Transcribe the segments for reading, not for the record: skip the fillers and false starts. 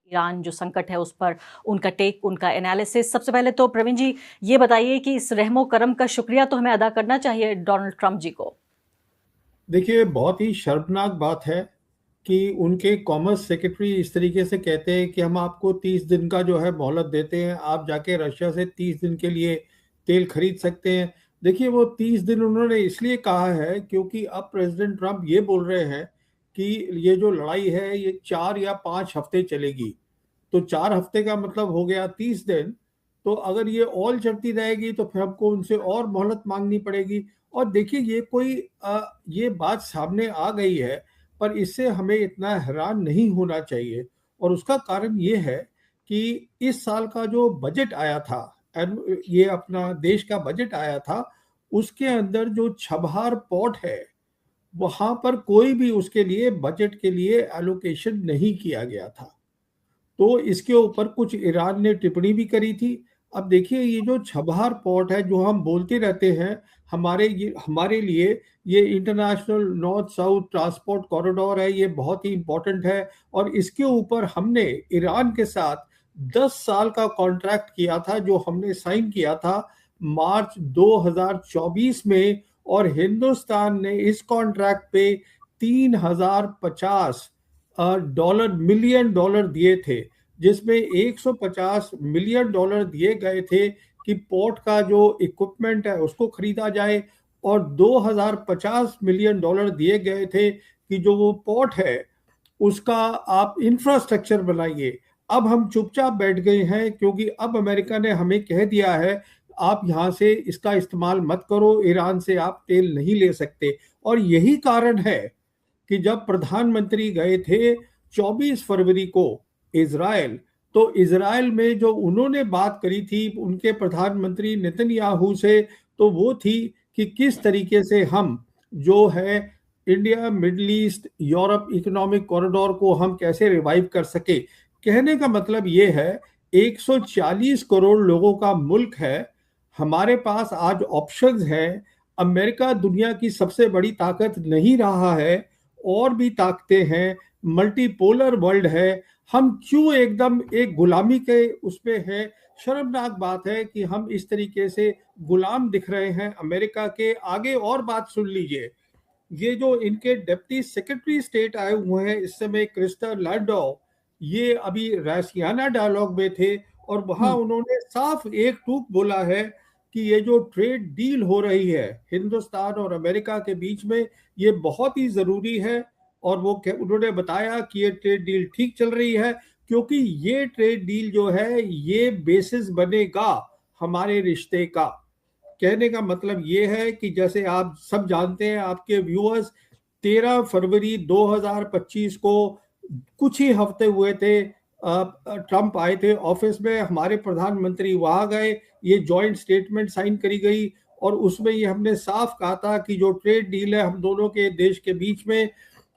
Iran जो संकट है उस पर उनका टेक, उनका एनालिसिस। सबसे पहले तो प्रवीण जी ये बताइए कि इस रहमो करम का शुक्रिया तो हमें अदा करना चाहिए डोनाल्ड ट्रंप जी को। देखिए, बहुत ही शर्मनाक बात है कि उनके कॉमर्स सेक्रेटरी इस तरीके से कहते हैं कि हम आपको 30 दिन का जो है मोहलत देते हैं, आप जाके रशिया से 30 दिन के लिए तेल खरीद सकते हैं। देखिए, वो 30 दिन उन्होंने इसलिए कहा है क्योंकि अब प्रेसिडेंट ट्रंप ये बोल रहे हैं कि ये जो लड़ाई है ये 4 या 5 हफ्ते चलेगी। तो 4 हफ्ते का मतलब हो गया 30 दिन। तो अगर ये ऑल चलती रहेगी तो फिर हमको उनसे और मोहलत मांगनी पड़ेगी। और देखिए, ये कोई ये बात सामने आ गई है, पर इससे हमें इतना हैरान नहीं होना चाहिए। और उसका कारण ये है कि इस साल का जो बजट आया था, ये अपना देश का बजट आया था, उसके अंदर जो छबहार पोर्ट है वहां पर कोई भी उसके लिए बजट के लिए एलोकेशन नहीं किया गया था। तो इसके ऊपर कुछ ईरान ने टिप्पणी भी करी थी। अब देखिए, ये जो छबहार पोर्ट है जो हम बोलते रहते हैं, हमारे लिए ये international north south transport corridor है, ये बहुत ही इंपॉर्टेंट है। और इसके ऊपर हमने ईरान के साथ 10 साल का कॉन्ट्रैक्ट किया था, जो हमने साइन किया था मार्च 2024 में। और हिंदुस्तान ने इस कॉन्ट्रैक्ट पे 3050 डॉलर मिलियन डॉलर दिए थे, जिसमें 150 मिलियन डॉलर दिए गए थे कि पोर्ट का जो इक्विपमेंट है उसको खरीदा जाए, और 2050 मिलियन डॉलर दिए गए थे कि जो वो पोर्ट है उसका आप इंफ्रास्ट्रक्चर बनाइए। अब हम चुपचाप बैठ गए हैं क्योंकि अब अमेरिका ने हमें कह दिया है आप यहाँ से इसका इस्तेमाल मत करो, ईरान से आप तेल नहीं ले सकते। और यही कारण है कि जब प्रधानमंत्री गए थे 24 फरवरी को इजराइल, तो इजराइल में जो उन्होंने बात करी थी उनके प्रधानमंत्री नेतन्याहू से, तो वो थी कि किस तरीके से हम जो है India middle east Europe economic corridor को हम कैसे रिवाइव कर सके। कहने का मतलब ये है 140 करोड़ लोगों का मुल्क है, हमारे पास आज ऑप्शंस हैं। अमेरिका दुनिया की सबसे बड़ी ताकत नहीं रहा है, और भी ताकतें हैं, मल्टीपोलर वर्ल्ड है। हम क्यों एकदम एक गुलामी के उसमें हैं। शर्मनाक बात है कि हम इस तरीके से गुलाम दिख रहे हैं अमेरिका के आगे। और बात सुन लीजिए, ये जो इनके डिप्टी सेक्रेटरी स्टेट आए हुए हैं इस समय, क्रिस्टर लैंडो, ये अभी रसियाना डायलॉग में थे, और वहां उन्होंने साफ एक टूक बोला है कि ये जो ट्रेड डील हो रही है हिंदुस्तान और अमेरिका के बीच में, ये बहुत ही जरूरी है। और वो उन्होंने बताया कि ये ट्रेड डील ठीक चल रही है, क्योंकि ये ट्रेड डील जो है ये बेसिस बनेगा हमारे रिश्ते का। कहने का मतलब ये है कि जैसे आप सब जानते हैं, आपके व्यूअर्स, 13 फरवरी 2025 को कुछ ही हफ्ते हुए थे, ट्रंप आए थे ऑफिस में, हमारे प्रधानमंत्री वहां गए, ये जॉइंट स्टेटमेंट साइन करी गई। और उसमें ये हमने साफ कहा था कि जो ट्रेड डील है हम दोनों के देश के बीच में,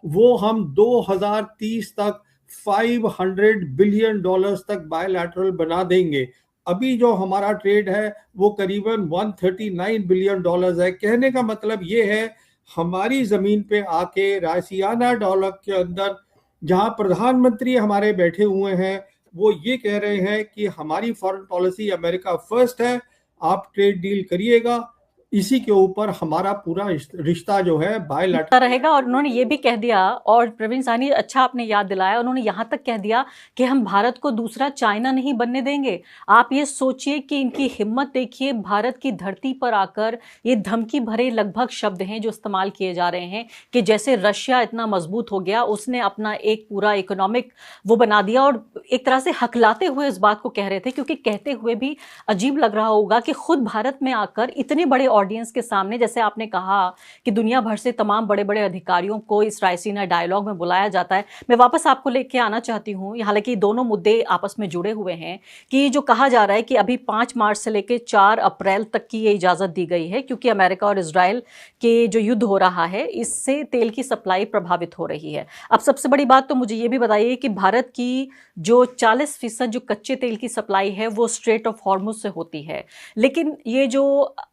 वो हम 2030 तक 500 बिलियन डॉलर्स तक बायलैटरल बना देंगे। अभी जो हमारा ट्रेड है वो करीबन 139 बिलियन डॉलर्स है। कहने का मतलब ये है, हमारी जमीन पे आके रासियाना डॉलर के अंदर जहां प्रधानमंत्री हमारे बैठे हुए हैं, वो ये कह रहे हैं कि हमारी फॉरेन पॉलिसी अमेरिका फर्स्ट है, आप ट्रेड डील करिएगा। इसी के ऊपर हमारा पूरा रिश्ता जो है बायलैटरल रहेगा। और उन्होंने ये भी कह दिया, और प्रवीण साहनी अच्छा आपने याद दिलाया, उन्होंने यहाँ तक कह दिया कि हम भारत को दूसरा चाइना नहीं बनने देंगे। आप ये सोचिए कि इनकी हिम्मत देखिए, भारत की धरती पर आकर ये धमकी भरे लगभग शब्द हैं जो इस्तेमाल किए जा रहे हैं कि जैसे रशिया इतना मजबूत हो गया, उसने अपना एक पूरा इकोनॉमिक वो बना दिया। और एक तरह से हकलाते हुए इस बात को कह रहे थे, क्योंकि कहते हुए भी अजीब लग रहा होगा कि खुद भारत में आकर इतने बड़े ऑडियंस के सामने, जैसे आपने कहा कि दुनिया भर से तमाम बड़े बड़े अधिकारियों को इस रायसीना डायलॉग में बुलाया जाता है। मैं वापस आपको लेके आना चाहती हूँ, हालांकि दोनों मुद्दे आपस में जुड़े हुए हैं, कि जो कहा जा रहा है कि अभी 5 मार्च से लेकर 4 अप्रैल तक की ये इजाजत दी गई है, क्योंकि अमेरिका और इजराइल के जो युद्ध हो रहा है इससे तेल की सप्लाई प्रभावित हो रही है। अब सबसे बड़ी बात तो मुझे ये भी बताइए कि भारत की जो 40% जो कच्चे तेल की सप्लाई है वो स्ट्रेट ऑफ हॉर्मुज से होती है, लेकिन ये जो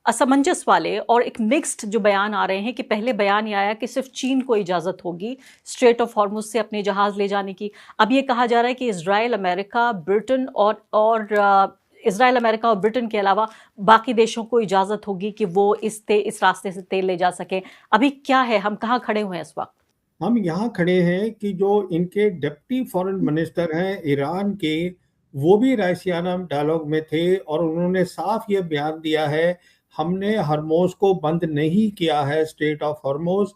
असमंजस यूएस वाले, और एक मिक्स्ड जो बयान आ रहे हैं कि पहले बयान ये आया कि सिर्फ चीन को इजाज़त होगी स्ट्रेट ऑफ हॉर्मुज से अपने जहाज़ ले जाने की। अब ये कहा जा रहा है कि Israel, America, Britain Israel, America और ब्रिटेन के अलावा बाकी देशों को इजाज़त होगी कि वो इस रास्ते से तेल ले जा सकें। अभी क्या है, हम कहाँ खड़े हुए हैं इस वक्त? हम यहाँ खड़े हैं कि जो इनके डिप्टी फॉरेन मिनिस्टर हैं ईरान के, वो भी रायसीना डायलॉग में थे और उन्होंने साफ ये बयान दिया है, हमने हरमोज को बंद नहीं किया है, स्टेट ऑफ हरमोज,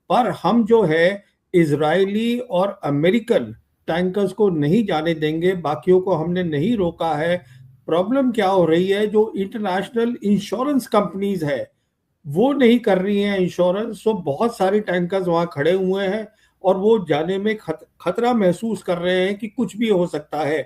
पर हम जो है इजरायली और अमेरिकन टैंकर्स को नहीं जाने देंगे, बाकियों को हमने नहीं रोका है। प्रॉब्लम क्या हो रही है, जो इंटरनेशनल इंश्योरेंस कंपनीज है वो नहीं कर रही हैं इंश्योरेंस, तो बहुत सारे टैंकर्स वहां खड़े हुए हैं और वो जाने में खतरा महसूस कर रहे हैं कि कुछ भी हो सकता है।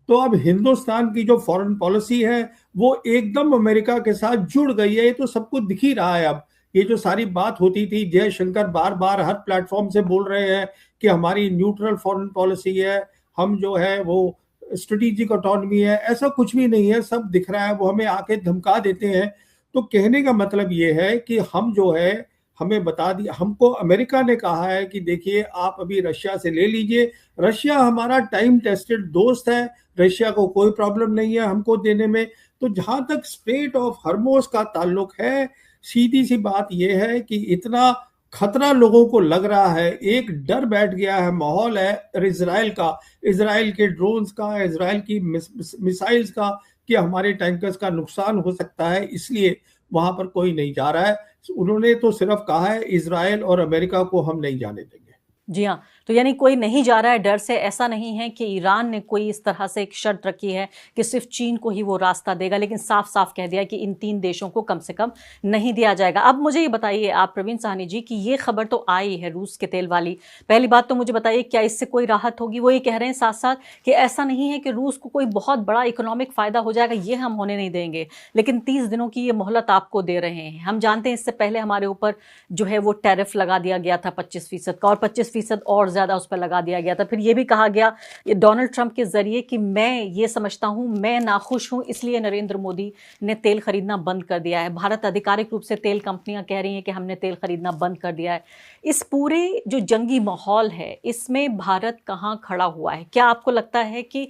तो अब हिंदुस्तान की जो फॉरेन पॉलिसी है वो एकदम अमेरिका के साथ जुड़ गई है, ये तो सबको दिख ही रहा है। अब ये जो सारी बात होती थी, जयशंकर बार बार हर प्लेटफॉर्म से बोल रहे हैं कि हमारी न्यूट्रल फॉरेन पॉलिसी है, हम जो है वो स्ट्रेटेजिक ऑटोनॉमी है, ऐसा कुछ भी नहीं है, सब दिख रहा है, वो हमें आके धमका देते हैं। तो कहने का मतलब ये है कि हम जो है, हमें बता दिया, हमको अमेरिका ने कहा है कि देखिए आप अभी रशिया से ले लीजिए, रशिया हमारा टाइम टेस्टेड दोस्त है, रशिया को कोई प्रॉब्लम नहीं है हमको देने में। तो जहां तक स्ट्रेट ऑफ हरमोज का ताल्लुक है, सीधी सी बात यह है कि इतना खतरा लोगों को लग रहा है, एक डर बैठ गया है, माहौल है इजराइल का, इजराइल के ड्रोन्स का, इजराइल की मिसाइल्स का, कि हमारे टैंकर्स का नुकसान हो सकता है, इसलिए वहां पर कोई नहीं जा रहा है। उन्होंने तो सिर्फ कहा है इजराइल और अमेरिका को हम नहीं जाने देंगे। जी हाँ, तो यानी कोई नहीं जा रहा है डर से। ऐसा नहीं है कि ईरान ने कोई इस तरह से एक शर्त रखी है कि सिर्फ चीन को ही वो रास्ता देगा, लेकिन साफ साफ कह दिया कि इन 3 देशों को कम से कम नहीं दिया जाएगा। अब मुझे ये बताइए आप प्रवीण साहनी जी कि ये खबर तो आई है रूस के तेल वाली, पहली बात तो मुझे बताइए क्या इससे कोई राहत होगी? वो ये कह रहे हैं साथ साथ कि ऐसा नहीं है कि रूस को कोई बहुत बड़ा इकोनॉमिक फायदा हो जाएगा, ये हम होने नहीं देंगे, लेकिन 30 दिनों की ये मोहलत आपको दे रहे हैं। हम जानते हैं इससे पहले हमारे ऊपर जो है वो टैरिफ लगा दिया गया था 25% का, और 25% और ज्यादा उस पर लगा दिया गया था। फिर ये भी कहा गया ये डोनाल्ड ट्रंप के जरिए कि मैं ये समझता हूं, मैं नाखुश हूं, इसलिए नरेंद्र मोदी ने तेल खरीदना बंद कर दिया है। भारत आधिकारिक रूप से तेल कंपनियां कह रही हैं कि हमने तेल खरीदना बंद कर दिया है। इस पूरे जो जंगी माहौल है इसमें भारत कहां खड़ा हुआ है? क्या आपको लगता है कि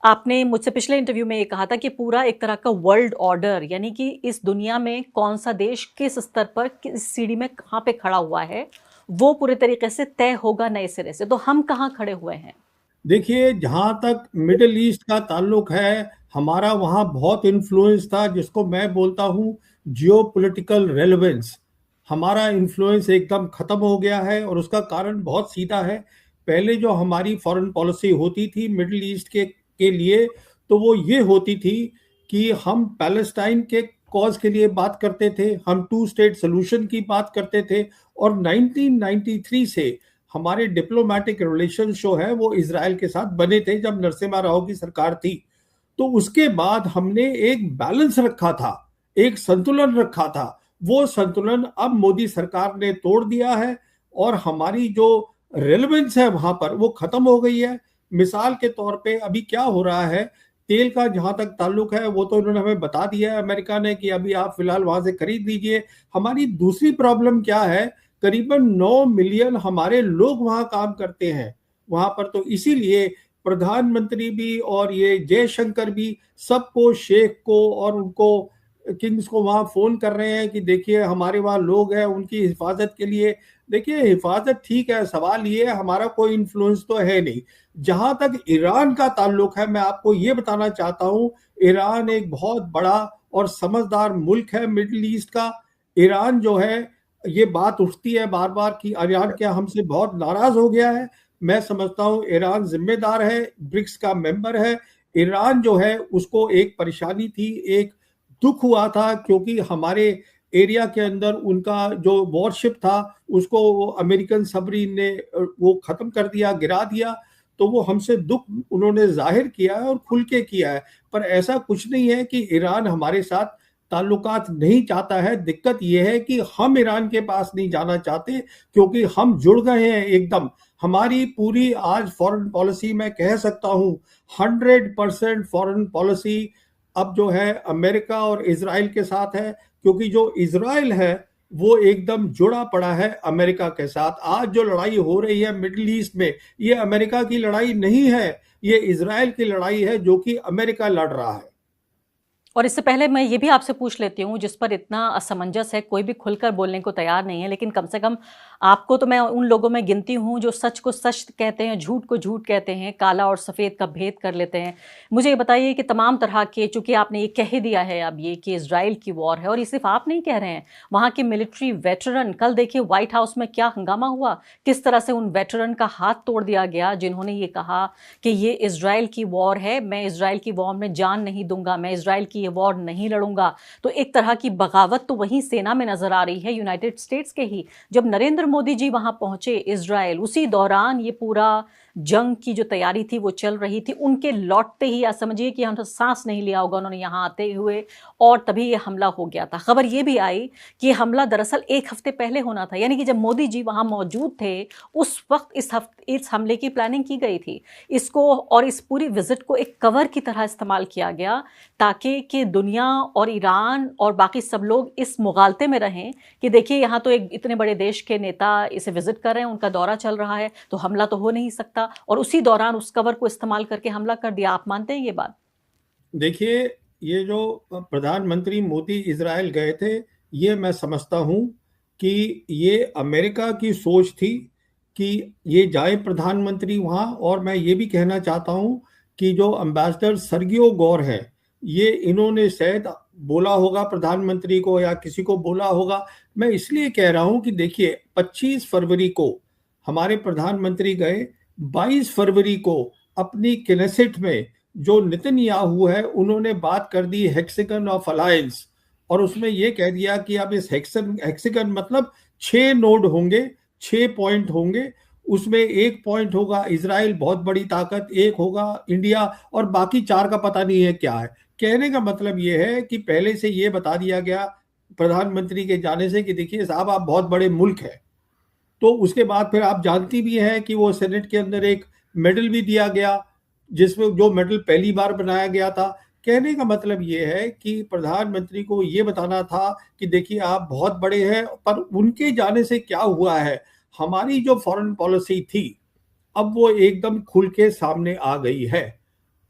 आपने मुझसे पिछले इंटरव्यू में ये कहा था कि पूरा एक तरह का वर्ल्ड ऑर्डर, यानी कि इस दुनिया में कौन सा देश किस स्तर पर किस सीढ़ी में कहां पे खड़ा हुआ है वो पूरे तरीके से तय होगा नए सिरे से, तो हम कहाँ खड़े हुए हैं? देखिए, जहां तक मिडिल ईस्ट का ताल्लुक है, हमारा वहां बहुत इन्फ्लुएंस था, जिसको मैं बोलता हूं जियो पोलिटिकल रेलेवेंस। हमारा इन्फ्लुएंस एकदम खत्म हो गया है और उसका कारण बहुत सीधा है। पहले जो हमारी फॉरेन पॉलिसी होती थी मिडिल ईस्ट के लिए, तो वो ये होती थी कि हम पैलेस्टाइन के कॉज के लिए बात करते थे, हम 2 स्टेट सोल्यूशन की बात करते थे, और 1993 से हमारे डिप्लोमेटिक रिलेशन जो है वो इसराइल के साथ बने थे जब नरसिम्हा राव की सरकार थी। तो उसके बाद हमने एक बैलेंस रखा था, एक संतुलन रखा था, वो संतुलन अब मोदी सरकार ने तोड़ दिया है और हमारी जो रेलेवेंस है वहां पर वो खत्म हो गई है। मिसाल के तौर पे अभी क्या हो रहा है, तेल का जहां तक ताल्लुक है वो तो उन्होंने हमें बता दिया है अमेरिका ने कि अभी आप फिलहाल वहां से खरीद लीजिए। हमारी दूसरी प्रॉब्लम क्या है, करीबन 9 मिलियन हमारे लोग वहां काम करते हैं वहां पर, तो इसीलिए प्रधानमंत्री भी और ये जयशंकर भी सबको, शेख को और उनको किंग्स को वहां फोन कर रहे हैं कि देखिए हमारे वहां लोग हैं, उनकी हिफाजत के लिए। देखिए हिफाजत ठीक है, सवाल ये है हमारा कोई इन्फ्लुएंस तो है नहीं। जहां तक ईरान का ताल्लुक है, मैं आपको ये बताना चाहता हूं, ईरान एक बहुत बड़ा और समझदार मुल्क है मिडिल ईस्ट का। ईरान जो है, ये बात उठती है बार बार कि ईरान क्या हमसे बहुत नाराज हो गया है। मैं समझता हूं ईरान जिम्मेदार है, ब्रिक्स का मेंबर है। ईरान जो है उसको एक परेशानी थी, एक दुख हुआ था, क्योंकि हमारे एरिया के अंदर उनका जो वॉरशिप था उसको अमेरिकन सबमरीन ने वो खत्म कर दिया, गिरा दिया। तो वो हमसे दुख उन्होंने जाहिर किया है और खुल के किया है। पर ऐसा कुछ नहीं है कि ईरान हमारे साथ ताल्लुकात नहीं चाहता है। दिक्कत यह है कि हम ईरान के पास नहीं जाना चाहते, क्योंकि हम जुड़ गए हैं एकदम। हमारी पूरी आज फॉरेन पॉलिसी, मैं कह सकता हूं 100% फॉरेन पॉलिसी अब जो है अमेरिका और इजराइल के साथ है, क्योंकि जो इजराइल है वो एकदम जुड़ा पड़ा है अमेरिका के साथ। आज जो लड़ाई हो रही है मिडिल ईस्ट में, ये अमेरिका की लड़ाई नहीं है, ये इजराइल की लड़ाई है जो कि अमेरिका लड़ रहा है। और इससे पहले मैं ये भी आपसे पूछ लेती हूँ, जिस पर इतना असमंजस है, कोई भी खुलकर बोलने को तैयार नहीं है, लेकिन कम से कम आपको तो मैं उन लोगों में गिनती हूँ जो सच को सच कहते हैं, झूठ को झूठ कहते हैं, काला और सफ़ेद का भेद कर लेते हैं। मुझे ये बताइए कि तमाम तरह के, चूंकि आपने ये कह ही दिया है अब ये कि इसराइल की वॉर है, और ये सिर्फ आप नहीं कह रहे हैं, वहाँ के मिलिट्री वेटरन, कल देखिए व्हाइट हाउस में क्या हंगामा हुआ, किस तरह से उन वेटरन का हाथ तोड़ दिया गया जिन्होंने ये कहा कि ये इसराइल की वॉर है, मैं इसराइल की वॉर में जान नहीं दूंगा, मैं इसराइल की ये वॉर नहीं लड़ूंगा। तो एक तरह की बगावत तो वहीं सेना में नजर आ रही है, यूनाइटेड स्टेट्स के ही। जब नरेंद्र मोदी जी वहां पहुंचे इसराइल, उसी दौरान ये पूरा जंग की जो तैयारी थी वो चल रही थी। उनके लौटते ही, या समझिए कि हम सांस नहीं लिया होगा उन्होंने यहाँ आते हुए, और तभी ये हमला हो गया था। खबर ये भी आई कि हमला दरअसल एक हफ्ते पहले होना था, यानी कि जब मोदी जी वहां मौजूद थे उस वक्त इस हमले की प्लानिंग की गई थी। इसको और इस पूरी विजिट को एक कवर की तरह इस्तेमाल किया गया, ताकि कि दुनिया और ईरान और बाकी सब लोग इस मुगालते में रहें कि देखिए यहाँ तो एक इतने बड़े देश के नेता इसे विजिट कर रहे हैं, उनका दौरा चल रहा है, तो हमला तो हो नहीं सकता, और उसी दौरान उस कवर को इस्तेमाल करके हमला कर दिया। आप मानते हैं ये बात? देखिए, ये जो प्रधानमंत्री मोदी इजराइल गए थे, ये मैं समझता हूँ कि ये अमेरिका की सोच थी कि ये जाए प्रधानमंत्री वहाँ। और मैं ये भी कहना चाहता हूँ कि जो अम्बेसडर सर्गियो गौर है, ये इन्होंने शायद बोला होगा प्रधानमंत्री को या किसी को बोला होगा। मैं इसलिए कह रहा हूँ कि देखिए, 25 फरवरी को हमारे प्रधानमंत्री गए, 22 फरवरी को अपनी किनेसेट में जो नेतन्याहू है उन्होंने बात कर दी हेक्सागन ऑफ अलायंस, और उसमें ये कह दिया कि अब इस हेक्सागन मतलब 6 नोड होंगे, 6 पॉइंट होंगे। उसमें एक पॉइंट होगा इजराइल, बहुत बड़ी ताकत, एक होगा इंडिया, और बाकी 4 का पता नहीं है क्या है। कहने का मतलब ये है कि पहले से ये बता दिया गया प्रधानमंत्री के जाने से कि देखिए साहब, आप बहुत बड़े मुल्क है। तो उसके बाद फिर आप जानती भी हैं कि वो सेनेट के अंदर एक मेडल भी दिया गया, जिसमें जो मेडल पहली बार बनाया गया था। कहने का मतलब ये है कि प्रधानमंत्री को ये बताना था कि देखिए आप बहुत बड़े हैं, पर उनके जाने से क्या हुआ है, हमारी जो फॉरेन पॉलिसी थी अब वो एकदम खुल के सामने आ गई है।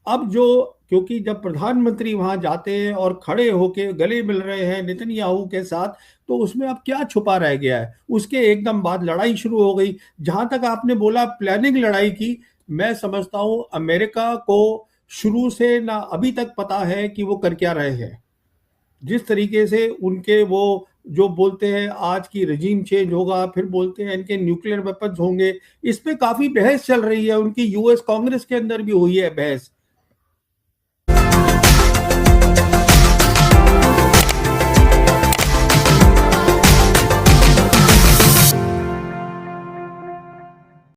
अब जो, क्योंकि जब प्रधानमंत्री वहां जाते हैं और खड़े होके गले मिल रहे हैं नेतन्याहू के साथ, तो उसमें अब क्या छुपा रह गया है। उसके एकदम बाद लड़ाई शुरू हो गई। जहां तक आपने बोला प्लानिंग लड़ाई की, मैं समझता हूं अमेरिका को शुरू से ना अभी तक पता है कि वो कर क्या रहे हैं। जिस तरीके से उनके वो जो बोलते हैं आज की रजीम चेंज होगा, फिर बोलते हैं इनके न्यूक्लियर वेपन्स होंगे, इस पे काफी बहस चल रही है। उनकी यूएस कांग्रेस के अंदर भी हुई है बहस